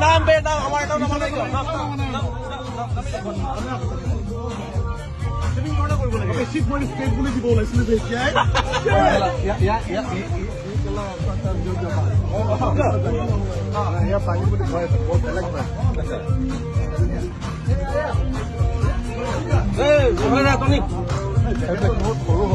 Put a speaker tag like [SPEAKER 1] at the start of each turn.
[SPEAKER 1] নাম বেটা আমার নাম নাম তুমি মনে করব না বেশি পরে স্টেট বলে দিব লাইসেন্স দেখি ইয়া পানি বলে ভয় বহুত লাগবে এই ওখানে না তুমি বহুত বড়